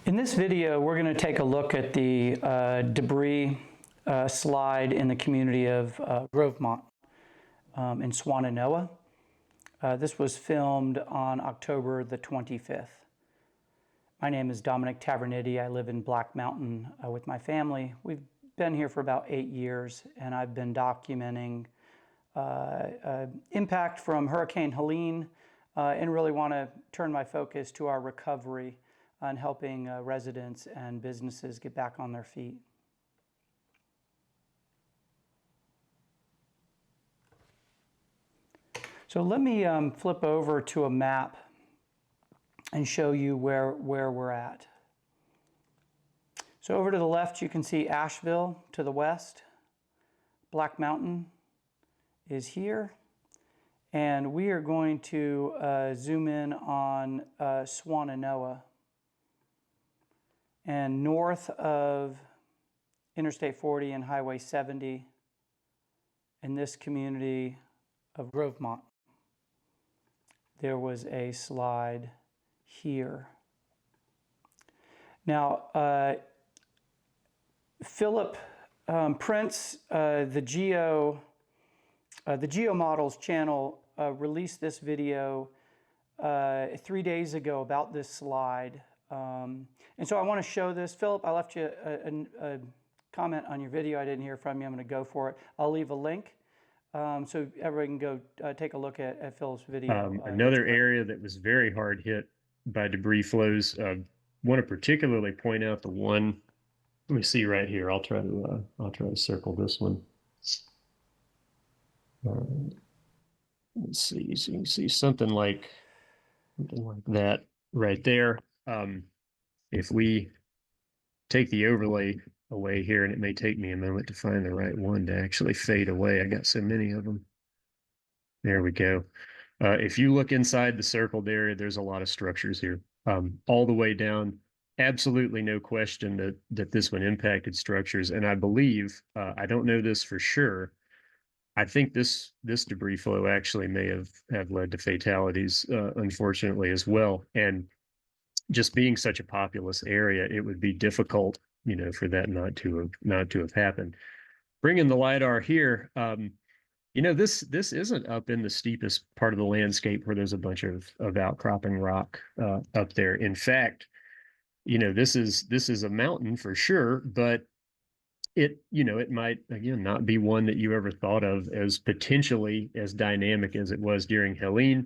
In this video, we're going to take a look at the debris slide in the community of Grovemont in Swannanoa. This was filmed on October the 25th. My name is Dominic Tavernitti. I live in Black Mountain with my family. We've been here for about 8 years, and I've been documenting impact from Hurricane Helene and really want to turn my focus to our recovery on helping residents and businesses get back on their feet. So let me flip over to a map and show you where we're at. So over to the left, you can see Asheville to the west. Black Mountain is here. And we are going to zoom in on Swannanoa. And north of Interstate 40 and Highway 70 in this community of Grovemont, there was a slide here. Now, Philip Prince, the GeoModels channel, released this video 3 days ago about this slide. And so I want to show this. Philip, I left you a comment on your video. I didn't hear from you. I'm going to go for it. I'll leave a link so everyone can go take a look at Philip's video. Another area that was very hard hit by debris flows. Want to particularly point out the one. Let me see right here. I'll try to circle this one. Let's see. So you can see something like that right there. If we take the overlay away here, and it may take me a moment to find the right one to actually fade away. I got so many of them. There we go. If you look inside the circled area, there's a lot of structures here, all the way down. Absolutely no question that this one impacted structures. And I believe, I don't know this for sure, I think this debris flow actually may have led to fatalities, unfortunately, as well. And just being such a populous area, it would be difficult, for that not to have happened. Bringing the LiDAR here, this isn't up in the steepest part of the landscape where there's a bunch of outcropping rock up there. In fact, this is a mountain for sure, but it might, again, not be one that you ever thought of as potentially as dynamic as it was during Helene.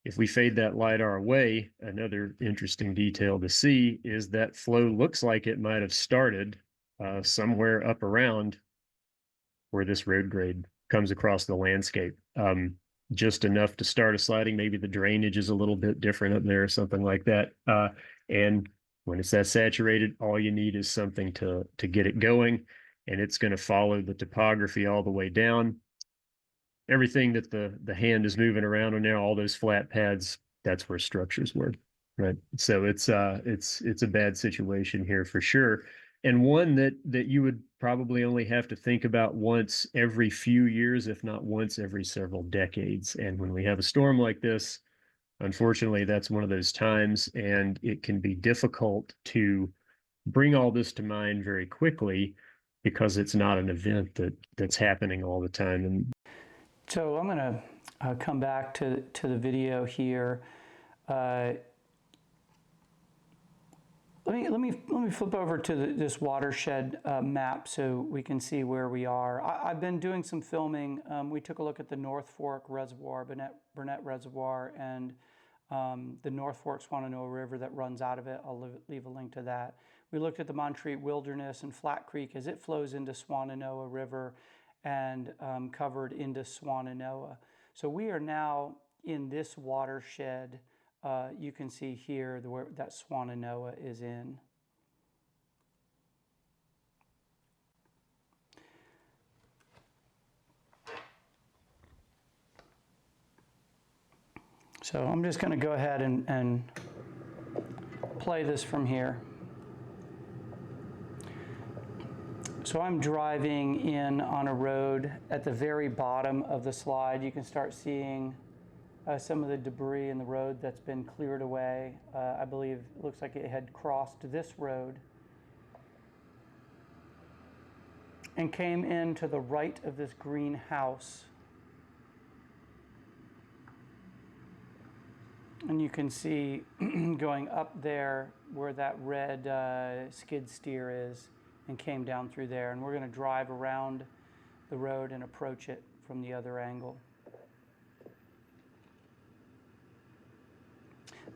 If we fade that LiDAR away, another interesting detail to see is that flow looks like it might have started somewhere up around where this road grade comes across the landscape. Just enough to start a sliding. Maybe the drainage is a little bit different up there or something like that. And when it's that saturated, all you need is something to get it going, and it's going to follow the topography all the way down. Everything that the hand is moving around on there, all those flat pads, that's where structures were, right? So it's a bad situation here for sure, and one that you would probably only have to think about once every few years, if not once every several decades. And when we have a storm like this, unfortunately, that's one of those times, and it can be difficult to bring all this to mind very quickly because it's not an event that's happening all the time. And so I'm going to come back to the video here. Let me flip over to this watershed map so we can see where we are. I've been doing some filming. We took a look at the North Fork Reservoir, Burnett Reservoir, and the North Fork Swannanoa River that runs out of it. I'll leave a link to that. We looked at the Montreat Wilderness and Flat Creek as it flows into Swannanoa River and covered into Swannanoa. So we are now in this watershed. You can see here where that Swannanoa is in. So I'm just going to go ahead and play this from here. So I'm driving in on a road at the very bottom of the slide. You can start seeing some of the debris in the road that's been cleared away. I believe it looks like it had crossed this road and came in to the right of this green house. And you can see going up there where that red skid steer is, and came down through there. And we're going to drive around the road and approach it from the other angle.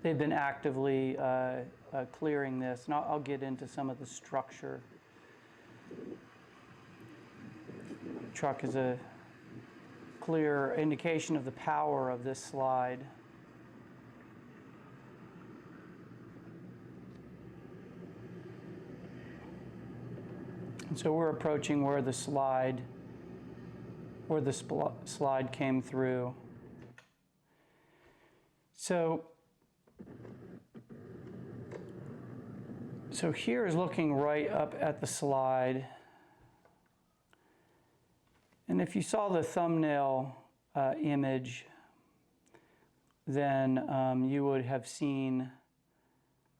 They've been actively clearing this, and I'll get into some of the structure. The truck is a clear indication of the power of this slide. And so we're approaching where the slide came through. So here is looking right up at the slide. And if you saw the thumbnail image, then you would have seen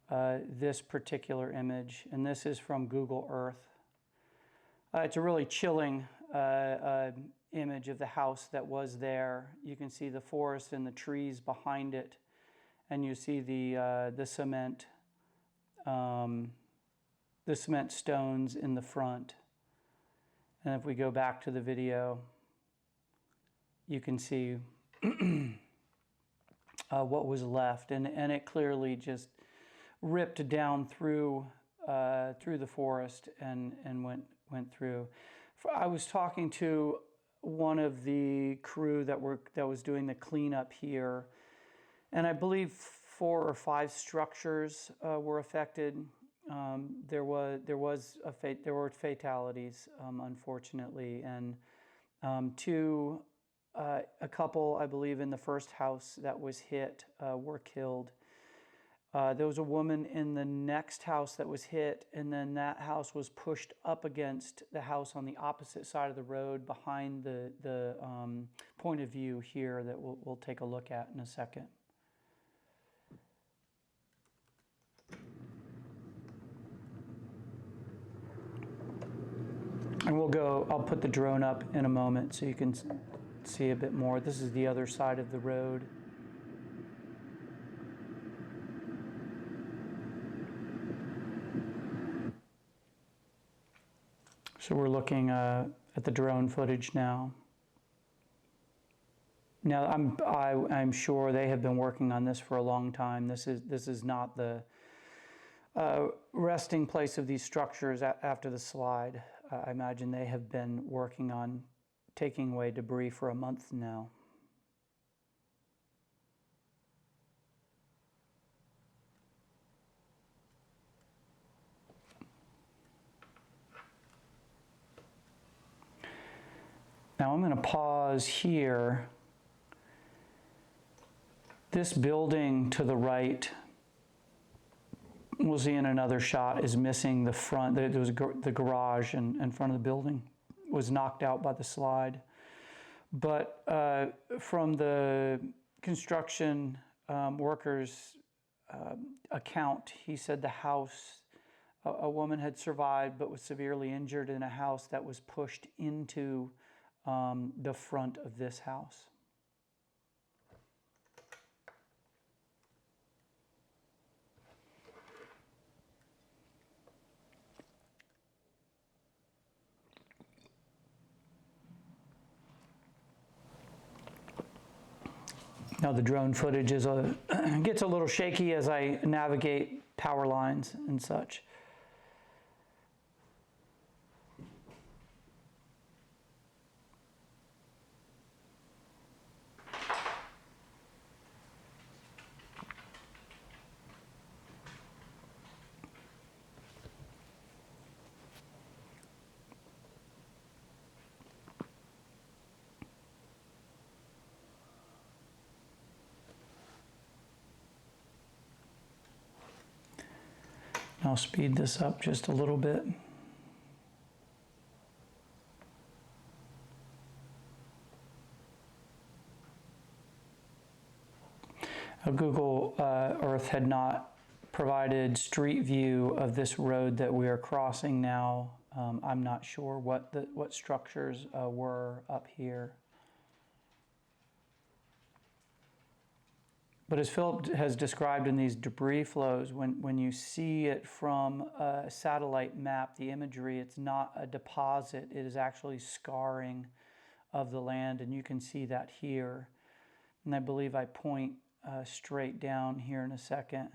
this particular image. And this is from Google Earth. It's a really chilling image of the house that was there. You can see the forest and the trees behind it, and you see the cement stones in the front. And if we go back to the video, you can see what was left, and it clearly just ripped down through the forest and went through. I was talking to one of the crew that was doing the cleanup here, and I believe 4 or 5 structures were affected. There were fatalities, unfortunately, and a couple, I believe, in the first house that was hit were killed. There was a woman in the next house that was hit, and then that house was pushed up against the house on the opposite side of the road behind the point of view here that we'll take a look at in a second. And I'll put the drone up in a moment so you can see a bit more. This is the other side of the road. So we're looking at the drone footage now. Now I'm sure they have been working on this for a long time. This is not the resting place of these structures after the slide. I imagine they have been working on taking away debris for a month now. Now I'm going to pause here. This building to the right, we'll see in another shot, is missing the front. There was the garage in front of the building was knocked out by the slide. But from the construction workers' account, he said the house, a woman had survived but was severely injured in a house that was pushed into the front of this house. Now the drone footage gets a little shaky as I navigate power lines and such. I'll speed this up just a little bit. Google Earth had not provided street view of this road that we are crossing now. I'm not sure what structures were up here. But as Philip has described in these debris flows, when you see it from a satellite map, the imagery, it's not a deposit, it is actually scarring of the land, and you can see that here. And I believe I point straight down here in a second,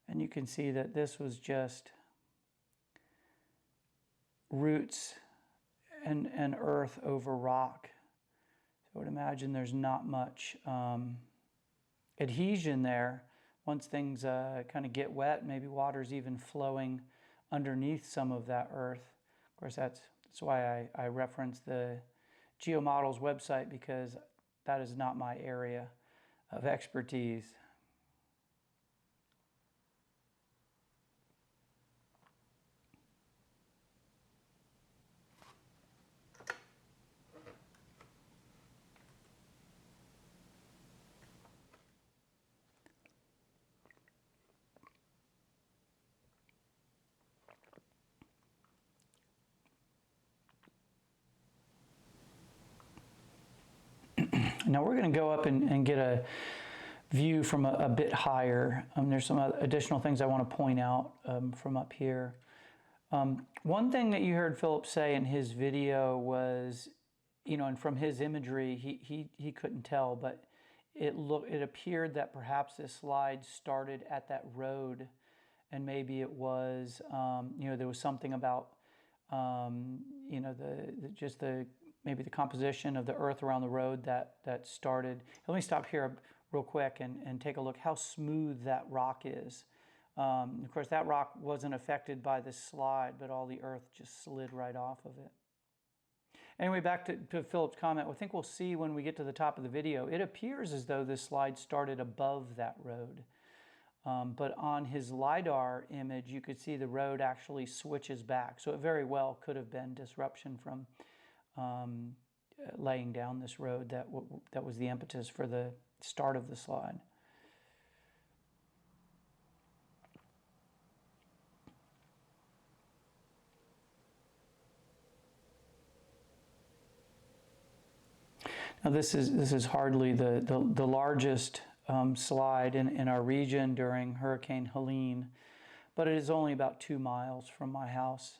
and you can see that this was just roots and earth over rock. So I would imagine there's not much adhesion there. Once things kind of get wet, maybe water's even flowing underneath some of that earth. Of course, that's why I reference the GeoModels website, because that is not my area of expertise. Now we're going to go up and get a view from a bit higher. There's some additional things I want to point out from up here. One thing that you heard Philip say in his video was, and from his imagery, he couldn't tell, but it appeared that perhaps this slide started at that road, and maybe it was, there was something about, maybe the composition of the earth around the road that started. Let me stop here real quick and take a look how smooth that rock is. Of course, that rock wasn't affected by this slide, but all the earth just slid right off of it. Anyway, back to Philip's comment, I think we'll see when we get to the top of the video, it appears as though this slide started above that road. But on his LiDAR image, you could see the road actually switches back. So it very well could have been disruption from laying down this road that was the impetus for the start of the slide. Now this is hardly the largest slide in our region during Hurricane Helene, but it is only about 2 miles from my house,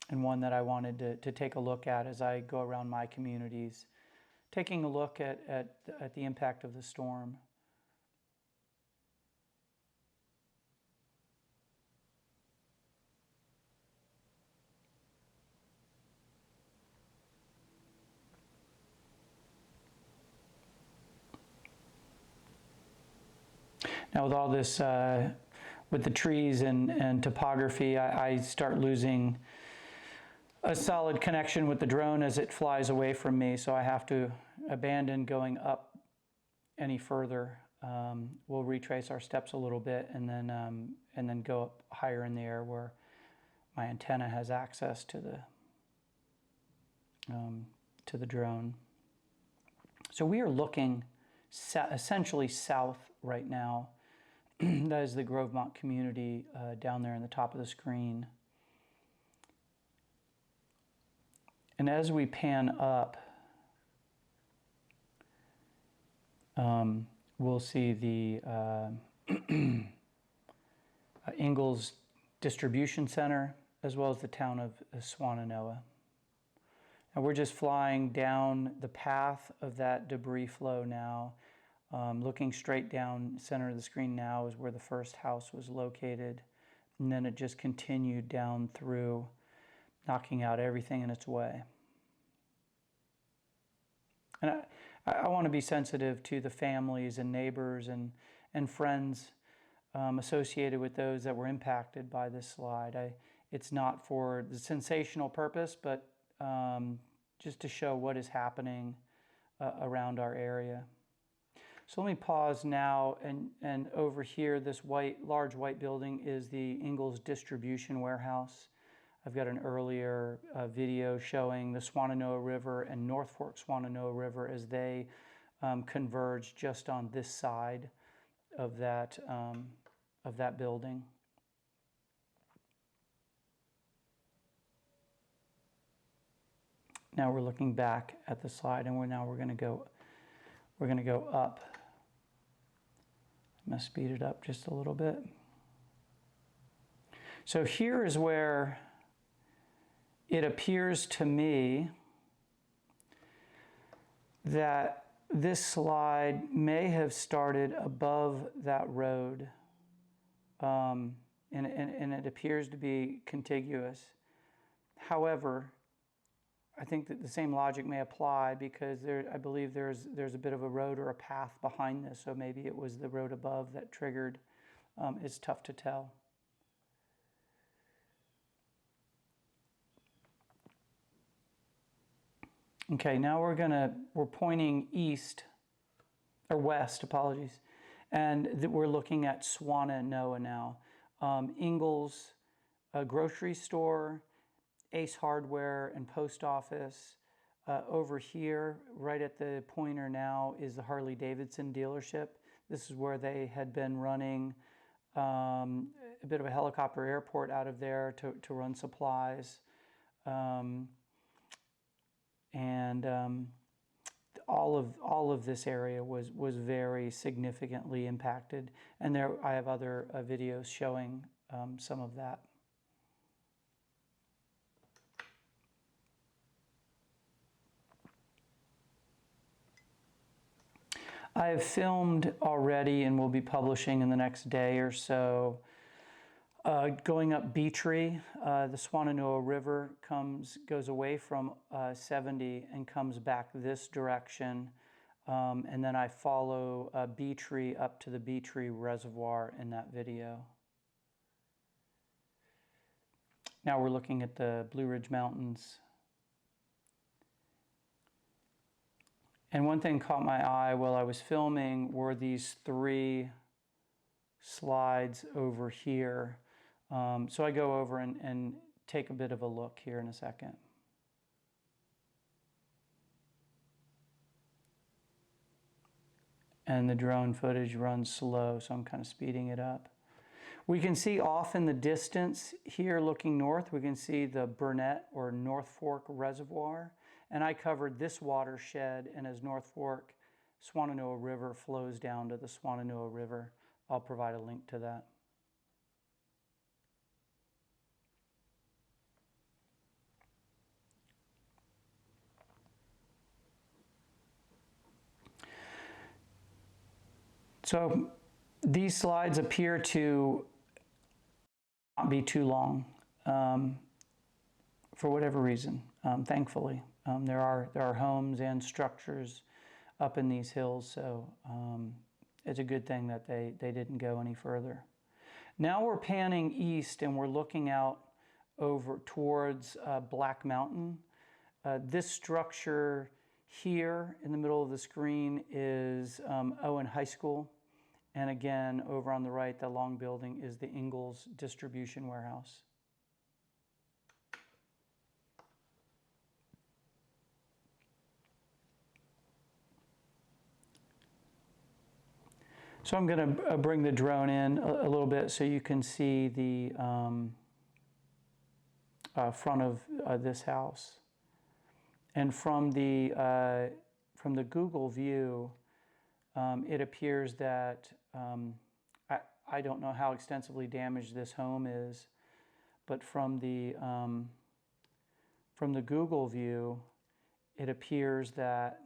and one that I wanted to take a look at as I go around my communities, taking a look at the impact of the storm. Now with all this, with the trees and topography, I start losing a solid connection with the drone as it flies away from me, so I have to abandon going up any further. We'll retrace our steps a little bit and then go up higher in the air where my antenna has access to the drone. So we are looking essentially south right now. That is the Grovemont community down there in the top of the screen. And as we pan up, we'll see the Ingalls Distribution Center, as well as the town of Swannanoa. Now we're just flying down the path of that debris flow now. Looking straight down center of the screen now is where the first house was located. And then it just continued down through, knocking out everything in its way. And I want to be sensitive to the families and neighbors and friends associated with those that were impacted by this slide. It's not for the sensational purpose, but just to show what is happening around our area. So let me pause now, and over here, this large white building is the Ingalls Distribution Warehouse. I've got an earlier video showing the Swannanoa River and North Fork Swannanoa River as they converge just on this side of that building. Now we're looking back at the slide, and we're going to go up. I'm going to speed it up just a little bit. So here is where it appears to me that this slide may have started above that road, and it appears to be contiguous. However, I think that the same logic may apply because I believe there's a bit of a road or a path behind this, so maybe it was the road above that triggered. It's tough to tell. Okay, now we're pointing east, or west, apologies, and we're looking at Swannanoa now. Ingalls, a grocery store, Ace Hardware, and post office. Over here, right at the pointer now, is the Harley-Davidson dealership. This is where they had been running a bit of a helicopter airport out of there to run supplies. All of this area was very significantly impacted, and I have other videos showing some of that. I have filmed already and will be publishing in the next day or so. Going up Beatree, the Swannanoa River goes away from 70 and comes back this direction, and then I follow Beatree up to the Beatree Reservoir in that video. Now we're looking at the Blue Ridge Mountains. And one thing caught my eye while I was filming were these 3 slides over here. So I go over and take a bit of a look here in a second. And the drone footage runs slow, so I'm kind of speeding it up. We can see off in the distance here looking north, we can see the Burnett or North Fork Reservoir. And I covered this watershed, and as North Fork Swannanoa River flows down to the Swannanoa River, I'll provide a link to that. So these slides appear to not be too long for whatever reason, thankfully. There are homes and structures up in these hills, so it's a good thing that they didn't go any further. Now we're panning east and we're looking out over towards Black Mountain. This structure here in the middle of the screen is Owen High School. And again, over on the right, the long building is the Ingalls Distribution Warehouse. So I'm going to bring the drone in a little bit so you can see the front of this house. And from the Google view, it appears that I don't know how extensively damaged this home is, but from the Google view, it appears that,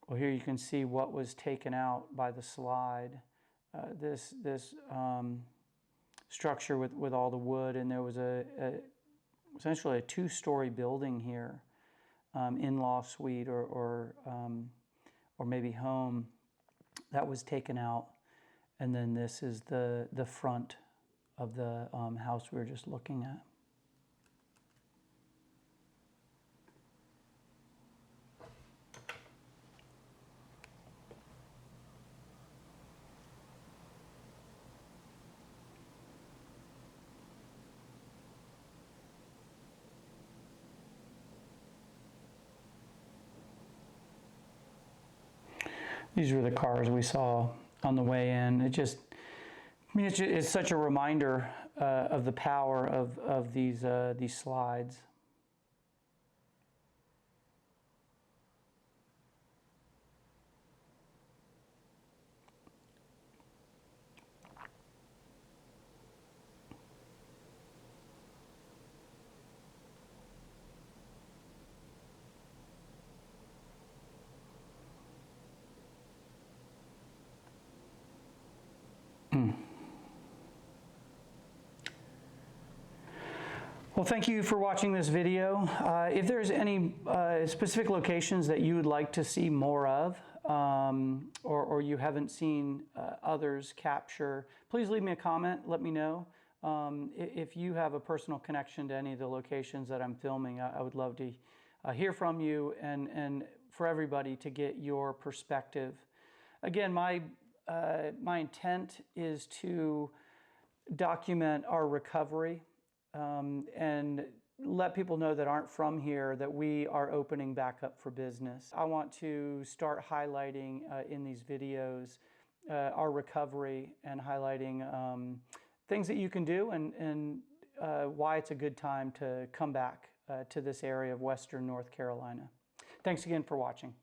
well, here you can see what was taken out by the slide. This structure with all the wood, and there was essentially a 2-story building here, in-law suite or maybe home, that was taken out. And then this is the front of the house we were just looking at. These were the cars we saw on the way in. It just, I mean, it's such a reminder of the power of these slides. Well, thank you for watching this video. If there's any specific locations that you would like to see more of, or you haven't seen others capture, please leave me a comment, let me know. If you have a personal connection to any of the locations that I'm filming, I would love to hear from you and for everybody to get your perspective. Again, my intent is to document our recovery and let people know that aren't from here that we are opening back up for business. I want to start highlighting in these videos our recovery and highlighting things that you can do and why it's a good time to come back to this area of Western North Carolina. Thanks again for watching.